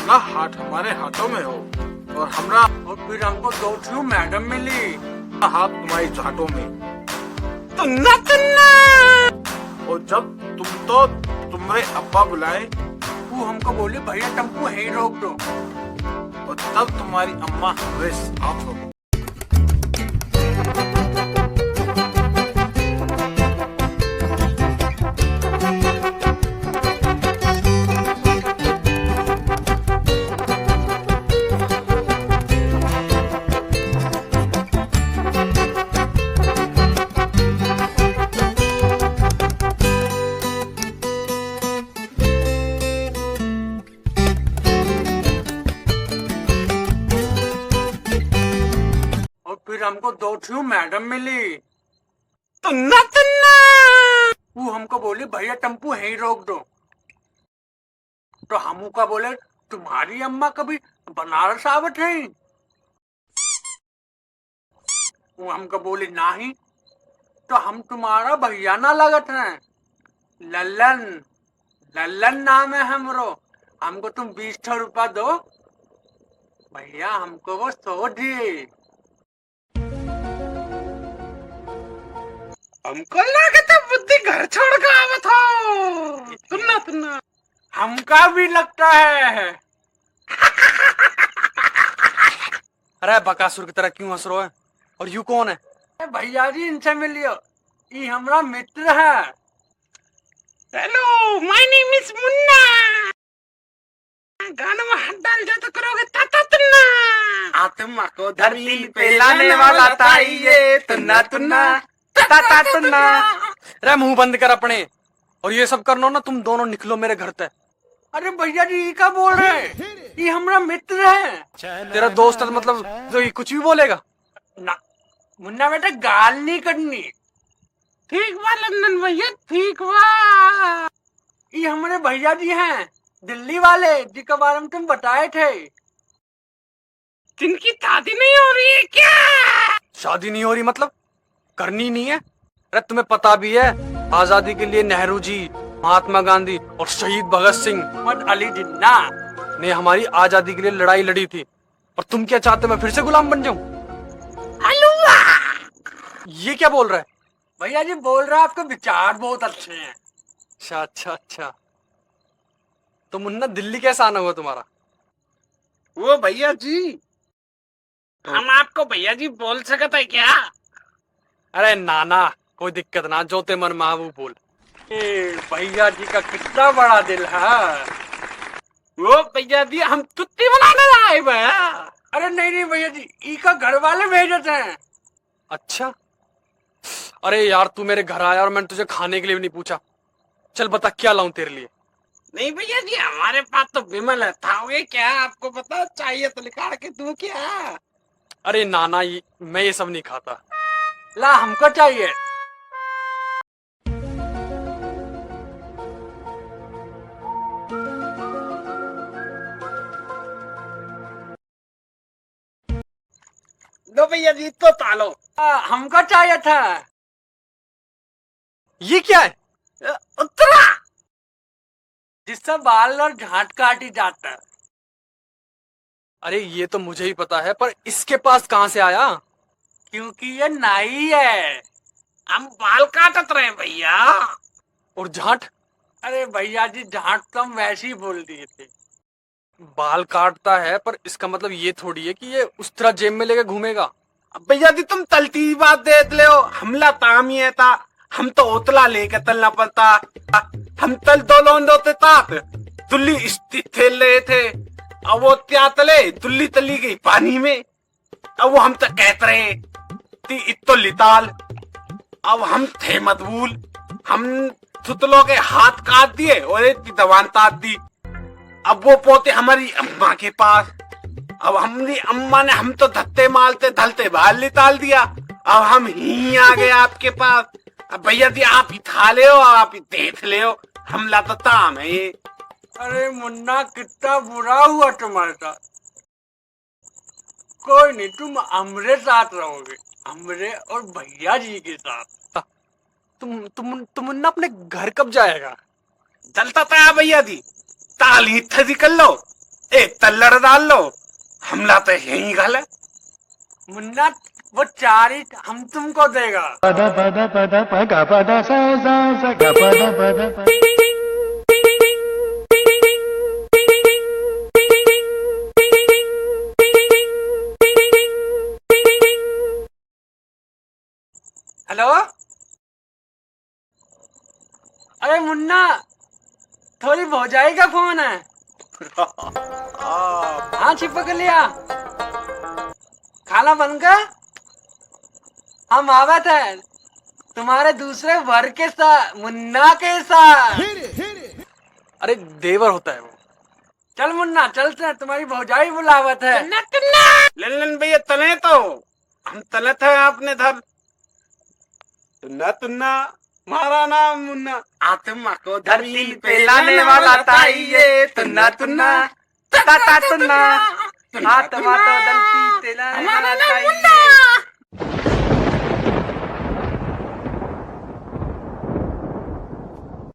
ना हाथ हमारे हाथों में हो और हमरा और फिर हमको दो मैडम मिली, हाथ तुम्हारी चाटों में। तुन्ना तुन्ना। और जब तुम्हारे अब्बा बुलाए, वो हमको बोले भैया टेम्पो यहीं रोक दो, और तब तुम्हारी अम्मा हमारे साथ हो। फिर हमको दो मैडम मिली, तुन्ना तुन्ना। वो हमको बोली भैया टेम्पो यहीं रोक दो, तो हम का बोले तुम्हारी अम्मा कभी बनारस आवत है? वो हमको बोली नहीं, तो हम तुम्हारा भैया ना लगत है। लल्लन लल्लन नाम है हमरो, हमको तुम 20 रुपया दो। भैया हमको वो 100 दिए। हमको लगा था बुद्धि घर छोड़ कर आवत हो। तुन्ना तुन्ना। हमका भी लगता है। अरे बकासुर की तरह क्यों हंस रहे हो? और यू कौन है? भैया जी इनसे मिलियो, ये हमारा मित्र है। Hello, my name is Munna. गाना में हाथ डाल जो तो करोगे ताता तुन्ना। आत्मा को धरती पे लाने वाला ताई ये तुन्ना तुन्ना ताता तुन्ना। अरे मुंह बंद कर अपने, और ये सब करना ना तुम दोनों निकलो मेरे घर से। अरे भैया जी ये क्या बोल रहे हैं? ये हमारा मित्र है। तेरा दोस्त है मतलब तो ये कुछ भी बोलेगा ना। मुन्ना बेटा गाल नहीं करनी। ठीक बा लंदन भैया, ठीक बा। ये हमारे भैया जी हैं, दिल्ली वाले जिनके बारे में तुम बताए थे। जिनकी शादी नहीं हो रही है क्या? शादी नहीं हो रही मतलब करनी नहीं है? अरे तुम्हें पता भी है आजादी के लिए नेहरू जी, महात्मा गांधी और शहीद भगत सिंह, मोहम्मद अली जिन्ना ने हमारी आजादी के लिए लड़ाई लड़ी थी। और तुम क्या चाहते मैं फिर से गुलाम बन जाऊं? हलवा। ये क्या बोल रहा है? भैया जी बोल रहा है आपके विचार बहुत अच्छे हैं। अच्छा अच्छा अच्छा। तो मुन्ना दिल्ली कैसा आना हुआ तुम्हारा? वो भैया जी, हम आपको भैया जी बोल सकते है क्या? अरे नाना कोई दिक्कत ना, जो ते मन में वो बोल। भैया जी का कितना बड़ा दिल है। वो भैया जी हम तुत्ती बनाने आए भैया। अरे नहीं नहीं भैया जी, ई का घर वाले भेजते हैं। अच्छा। अरे यार तू मेरे घर आया और मैंने तुझे खाने के लिए भी नहीं पूछा। चल बता क्या लाऊं तेरे लिए? नहीं भैया जी हमारे पास तो विमल है, खाओगे क्या? आपको पता चाहिए तो निकाल के दूं क्या? अरे नाना मैं ये सब नहीं खाता। ला हमको चाहिए। लो भैया जी तो तालो। हमको चाहिए था। ये क्या है? उत्तरा, जिससे बाल और झाट काटी जाता है। अरे ये तो मुझे ही पता है, पर इसके पास कहाँ से आया? क्योंकि ये नाई है। हम बाल काटत रहे भैया। और झाट? अरे भैया जी झाट तो हम वैसे ही बोल दिए थे। बाल काटता है पर इसका मतलब ये थोड़ी है कि ये उस तरह जेब में लेके घूमेगा। अब भैया जी तुम तलती बात देख ले हो, हमला ताम ही है था। हम तो उतला लेके तलना पड़ता। हम तल दो लोंडोते ताक तुल्ली स्थित खेल रहे थे। अब वो क्या तले तुल्ली तली गई पानी में। अब वो हम तो कहते रहे ती इतो लिताल। अब हम थे मतबूल, हम सुतलों के हाथ काट दिए और एक दवान ताक दी। अब वो पोते हमारी अम्मा के पास। अब हमारी अम्मा ने हम तो धत्ते मारते धलते बाहर निकाल दिया। अब हम ही आ गए आपके पास। अब भैया जी आप ही खा ले हो, आप ही देख ले हो, हमला तो ताम है ये। अरे मुन्ना कितना बुरा हुआ तुम्हारे साथ। कोई नहीं, तुम हमरे साथ रहोगे, हमरे और भैया जी के साथ। तुम मुन्ना अपने घर कब जाएगा? चलता था भैया जी, ताली थी कर लो, एक तल्लड़ डाल लो, हमला तो यही गल है। मुन्ना वो चारी हम तुमको देगा। पदा पदा पदा पगा पदा सा सा गा पदा पदा पदा। हेलो, अरे मुन्ना, थोड़ी भौजाई का फोन है। हाँ चिपक लिया, खाना बन गया। हम आवत है तुम्हारे दूसरे वर्ग के साथ, मुन्ना के साथ। अरे देवर होता है वो। चल मुन्ना चलते हैं, तुम्हारी भौजाई बुलावत है। लल्लन भैया तले तो हम तलत है आपने धर। तुन्ना तुन्ना मारा नाम मुन्ना, आत्मा को धरती पे लाने वाला ताई ये। तुन्ना तुन्ना टाटा तुन्ना, आत्मा तो धरती पे लाने वाला ताई ये।